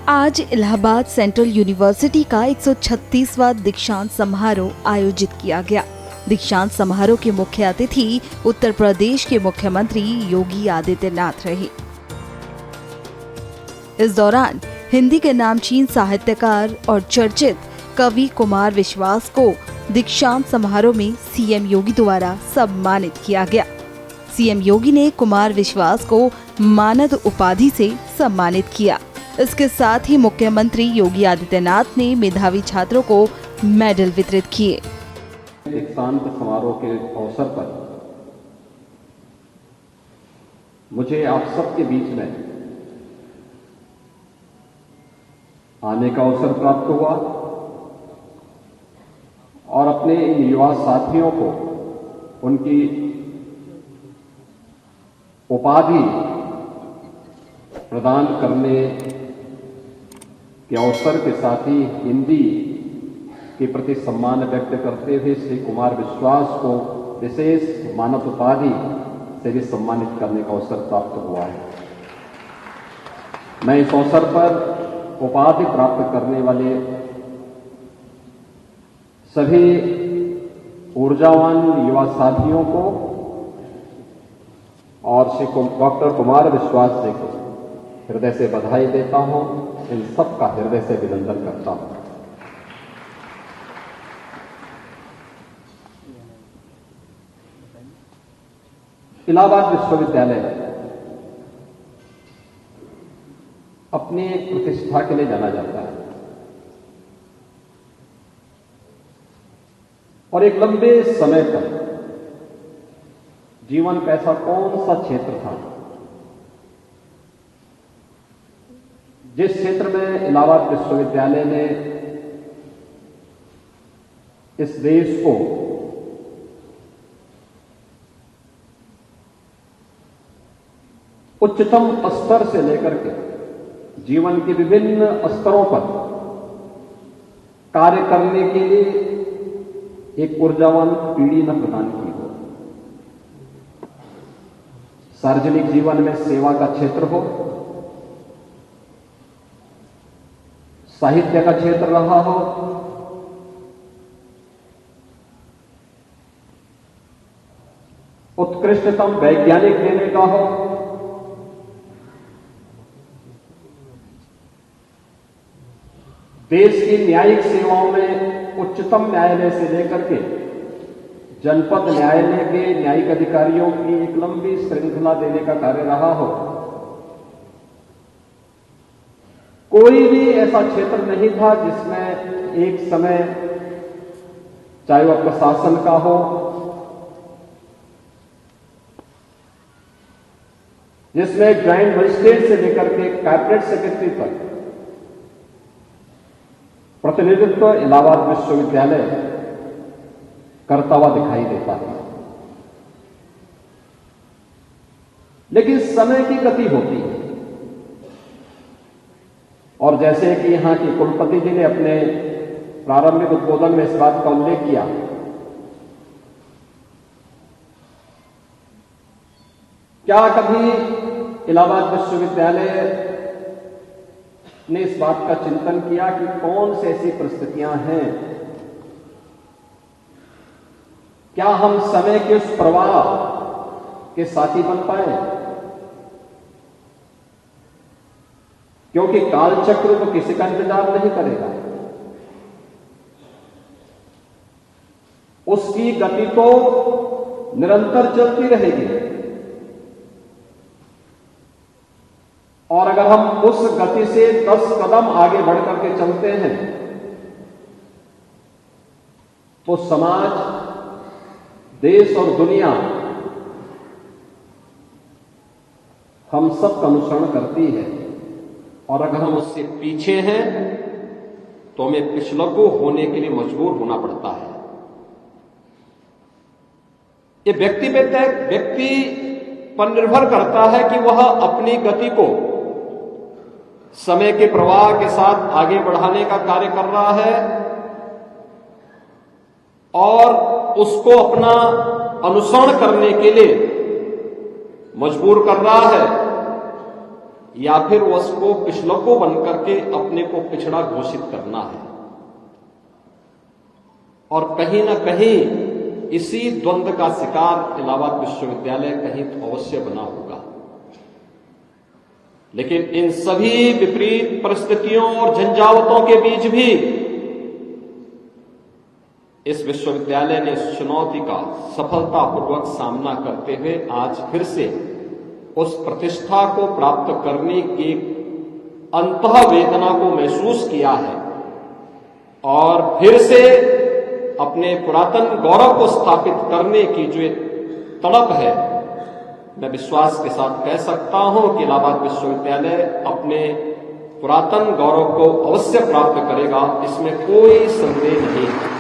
आज Allahabad central university का 136वां दीक्षांत समारोह आयोजित किया गया। दीक्षांत समारोह के मुख्य अतिथि उत्तर प्रदेश के मुख्यमंत्री योगी आदित्यनाथ रहे। इस दौरान हिंदी के नामचीन साहित्यकार और चर्चित कवि कुमार विश्वास को दीक्षांत समारोह में सीएम योगी द्वारा सम्मानित किया गया। सीएम योगी ने कुमार विश्वास को मानद उपाधि से सम्मानित किया। इसके साथ ही मुख्यमंत्री योगी आदित्यनाथ ने मेधावी छात्रों को मेडल वितरित किए। दीक्षांत समारोह के अवसर पर मुझे आप सबके बीच में आने का अवसर प्राप्त हुआ और अपने इन युवा साथियों को उनकी उपाधि प्रदान करने के अवसर के साथ ही हिंदी के प्रति सम्मान व्यक्त करते हुए श्री कुमार विश्वास को विशेष मानद उपाधि से भी सम्मानित करने का अवसर प्राप्त हुआ है। मैं इस अवसर पर उपाधि प्राप्त करने वाले सभी ऊर्जावान युवा साथियों को और श्री डॉक्टर कुमार विश्वास जी को हृदय से बधाई देता हूं। इन सब का हृदय से अभिनंदन करता हूं। इलाहाबाद विश्वविद्यालय अपनी प्रतिष्ठा के लिए जाना जाता है और एक लंबे समय तक जीवन का ऐसा कौन सा क्षेत्र था जिस क्षेत्र में इलाहाबाद विश्वविद्यालय ने इस देश को उच्चतम स्तर से लेकर के जीवन के विभिन्न स्तरों पर कार्य करने के लिए एक ऊर्जावान पीढ़ी न प्रदान की हो। सार्वजनिक जीवन में सेवा का क्षेत्र हो, साहित्य का क्षेत्र रहा हो, उत्कृष्टतम वैज्ञानिक देने का हो, देश की न्यायिक सेवाओं में उच्चतम न्यायालय से लेकर के जनपद न्यायालय के न्यायिक अधिकारियों की एक लंबी श्रृंखला देने का कार्य रहा हो। कोई भी ऐसा क्षेत्र नहीं था जिसमें एक समय, चाहे वह प्रशासन का हो, जिसमें ज्वाइंट मजिस्ट्रेट से लेकर के कैबिनेट सेक्रेटरी तक प्रतिनिधित्व इलाहाबाद विश्वविद्यालय करता हुआ दिखाई देता है। लेकिन समय की गति होती है और जैसे कि यहां के कुलपति जी ने अपने प्रारंभिक उद्बोधन में इस बात का उल्लेख किया, क्या कभी इलाहाबाद विश्वविद्यालय ने इस बात का चिंतन किया कि कौन सी ऐसी परिस्थितियां हैं, क्या हम समय के उस प्रवाह के साथी बन पाए? क्योंकि कालचक्र तो किसी का इंतजार नहीं करेगा, उसकी गति तो निरंतर चलती रहेगी और अगर हम उस गति से 10 कदम आगे बढ़कर के चलते हैं तो समाज, देश और दुनिया हम सब का अनुसरण करती है और अगर हम उससे पीछे हैं तो हमें पिछलग्गू होने के लिए मजबूर होना पड़ता है। ये व्यक्ति पर निर्भर करता है कि वह अपनी गति को समय के प्रवाह के साथ आगे बढ़ाने का कार्य कर रहा है और उसको अपना अनुसरण करने के लिए मजबूर कर रहा है या फिर उसको पिछलको बनकर के अपने को पिछड़ा घोषित करना है। और कहीं ना कहीं इसी द्वंद्व का शिकार इलाहाबाद विश्वविद्यालय कहीं तो अवश्य बना होगा। लेकिन इन सभी विपरीत परिस्थितियों और झंझावतों के बीच भी इस विश्वविद्यालय ने इस चुनौती का सफलतापूर्वक सामना करते हुए आज फिर से उस प्रतिष्ठा को प्राप्त करने की अंतः वेदना को महसूस किया है और फिर से अपने पुरातन गौरव को स्थापित करने की जो तड़प है, मैं विश्वास के साथ कह सकता हूं कि इलाहाबाद विश्वविद्यालय अपने पुरातन गौरव को अवश्य प्राप्त करेगा, इसमें कोई संदेह नहीं है।